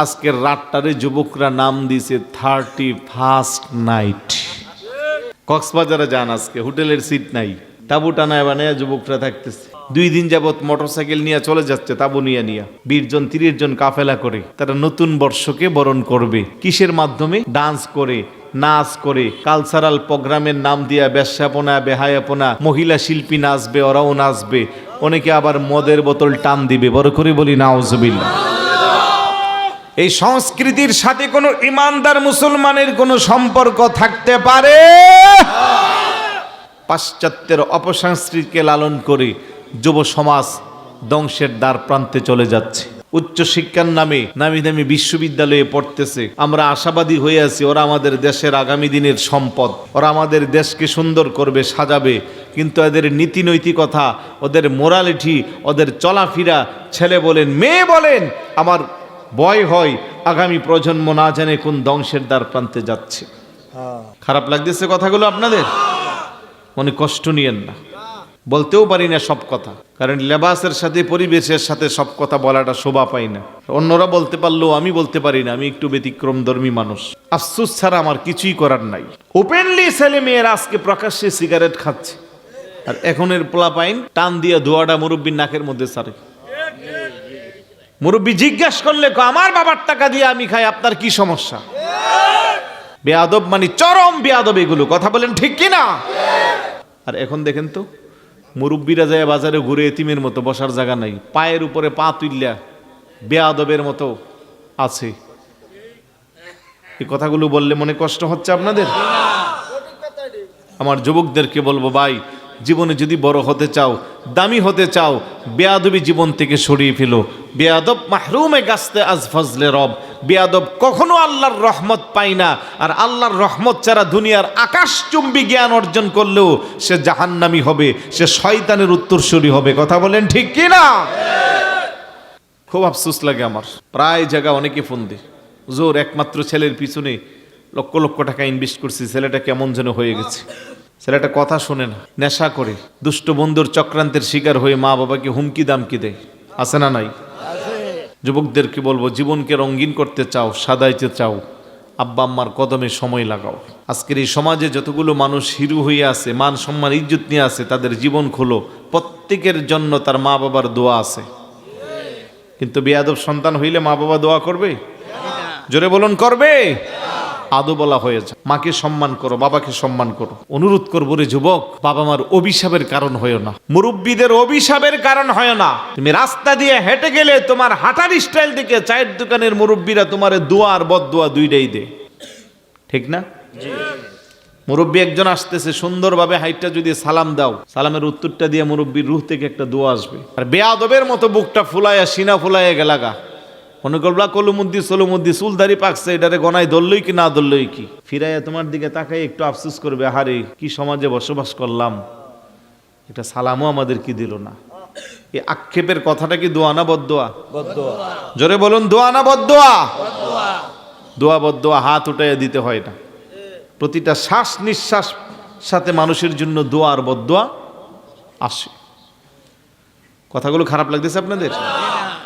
আজকের রাতটারে যুবকরা নাম দিয়েছে 31st নাইট। কক্সবাজারে যান, আজকে হোটেলের সিট নাই, তাবু টানায় বানায় যুবকরা থাকতেছে। 2 দিন যাবত মোটরসাইকেল নিয়ে চলে যাচ্ছে, তাবু নিয়ে 20 জন 30 জন কাফেলা করে তারা নতুন বর্ষকে বরণ করবে। কিসের মাধ্যমে? ডান্স করে, নাচ করে, কালচারাল প্রোগ্রামের নাম দিয়া বেশ্যাপনা, বেহায়াপনা, মহিলা শিল্পী নাচবে, ওরাও নাচবে, অনেকে আবার মদের বোতল টান দিবে। বড় করে বলি নাউজুবিল্লাহ। এই সংস্কৃতির সাথে কোনো ইমানদার মুসলমানের কোনো সম্পর্ক থাকতে পারে? পাশ্চাত্যের অপসংস্কৃতিকে লালন করে যুব সমাজ ধ্বংসের দ্বার প্রান্তে চলে যাচ্ছে। উচ্চ শিক্ষার নামে নামি দামি বিশ্ববিদ্যালয়ে পড়তেছে। আমরা আশাবাদী হয়ে আছি ওরা আমাদের দেশের আগামী দিনের সম্পদ, ওরা আমাদের দেশকে সুন্দর করবে, সাজাবে। কিন্তু এদের নীতি নৈতিকতা, ওদের মোরালিটি, ওদের চলাফেরা, ছেলে বলেন মেয়ে বলেন, আমার ভয় হয় আগামী প্রজন্ম না জানে কোন ধ্বংসের দ্বার প্রান্তে যাচ্ছে। খারাপ লাগতেছে কথাগুলো আপনাদের? মনে কষ্ট নিয়েন না, বলতেও পারি না সব কথা, কারণ লেবাসের সাথে পরিবেশের সাথে সব কথা বলাটা শোভা পাই না। অন্যরা বলতে পারলেও আমি বলতে পারি না, আমি একটু ব্যতিক্রম ধর্মী মানুষ। আফসোস ছাড়া আমার কিছুই করার নাই। ওপেনলি ছেলে মেয়েরা আজকে প্রকাশ্যে সিগারেট খাচ্ছে, আর এখনের পোলাপাইন টান দিয়ে ধোয়াটা মুরব্বীর নাকের মধ্যে ছাড়ে। মুরব্বী জিজ্ঞাসা করলে আমার বাবার টাকা দিয়ে আমি খাই, আপনার কি সমস্যা? বেয়াদব মানে চরম বেয়াদব এগুলো, কথা বলেন ঠিক কিনা? আর এখন দেখেন তো মুরব্বীরা যায় বাজারে ঘুরে, এতিমের মতো বসার জায়গা নাই, পায়ের উপরে পা তুললা বেয়াদবের মতো আছে। এই কথাগুলো বললে মনে কষ্ট হচ্ছে আপনাদের? আমার যুবকদেরকে বলবো, ভাই জীবনে যদি বড় হতে চাও, দামি হতে চাও, বেয়াদবি জীবন থেকে সরিয়ে ফেলো। বেয়াদব মাহরুমে গাছতে আজ ফজলে রব, বেয়াদব কখনো আল্লাহর রহমত পায় না। আর আল্লাহর রহমত ছাড়া দুনিয়ার আকাশচুম্বী জ্ঞান অর্জন করলেও সে জাহান্নামী হবে, সে শয়তানের উত্তরসূরি হবে। কথা বলেন ঠিক কি না? খুব আফসোস লাগে আমার, প্রায় জায়গা অনেকে ফোন দেয়, হুজুর একমাত্র ছেলের পিছনে লক্ষ লক্ষ টাকা ইনভেস্ট করছি, ছেলেটা কেমন যেন হয়ে গেছে, ছেলেটা কথা শোনে না, নেশা করে, দুষ্ট বন্ধুর চক্রান্তের শিকার হয়ে মা বাবাকে হুমকি দামকি দেয়। আছে না নাই? যুবকদেরকে বলবো, জীবনকে রঙিন করতে চাও, সাজাইতে চাও, আব্বা আম্মার কদমে সময় লাগাও। আজকের এই সমাজে যতগুলো মানুষ হিরো হয়ে আছে, মান সম্মান ইজ্জত নিয়ে আছে, তাদের জীবন খোলো, প্রত্যেকের জন্য তার মা বাবার দোয়া আছে। কিন্তু বেয়াদব সন্তান হইলে মা বাবা দোয়া করবে? জোরে বলুন, করবে? আদো বলা হয়েছে, মাকে সম্মান করো, বাবাকে সম্মান করো। অনুরোধ করবো রে যুবক, বাবা মার অভিশাপের কারণ হয় না, মুরব্বীদের অভিশাপের কারণ হয় না। তুমি রাস্তা দিয়ে হেঁটে গেলে তোমার হাঁটার স্টাইল দেখে চায়ের দোকানের মুরব্বীরা তোমার দোয়া আর বদদোয়া দুইটাই দে, ঠিক না? মুরব্বী একজন আসতেছে, সুন্দরভাবে হাইটটা যদি সালাম দাও, সালামের উত্তরটা দিয়ে মুরব্বীর রূহ থেকে একটা দোয়া আসবে। আর বেয়াদবের মতো বুকটা ফুলাইয়া, সিনা ফুলাইয়া গেলাগা, মনে করবা কলুমুদ্দি সলুমুদ্দি চুলদারি পাকছে, এটারে গনায় ধরলই কি না ধরলই কি, ফিরাইয়া তোমার দিকে তাকাই একটু আফসোস করবে, হারে কি সমাজে বসবাস করলাম, এটা সালামও আমাদের কি দিল না। এই আক্ষেপের কথাটা কি দোয়া না বদদোয়া? জোরে বলুন, দোয়া না বদদোয়া? দোয়া বদদোয়া হাত উঠাইয়া দিতে হয় না, প্রতিটা শ্বাস নিঃশ্বাস সাথে মানুষের জন্য দোয়া আর বদদোয়া আসে। কথাগুলো খারাপ লাগতেছে আপনাদের?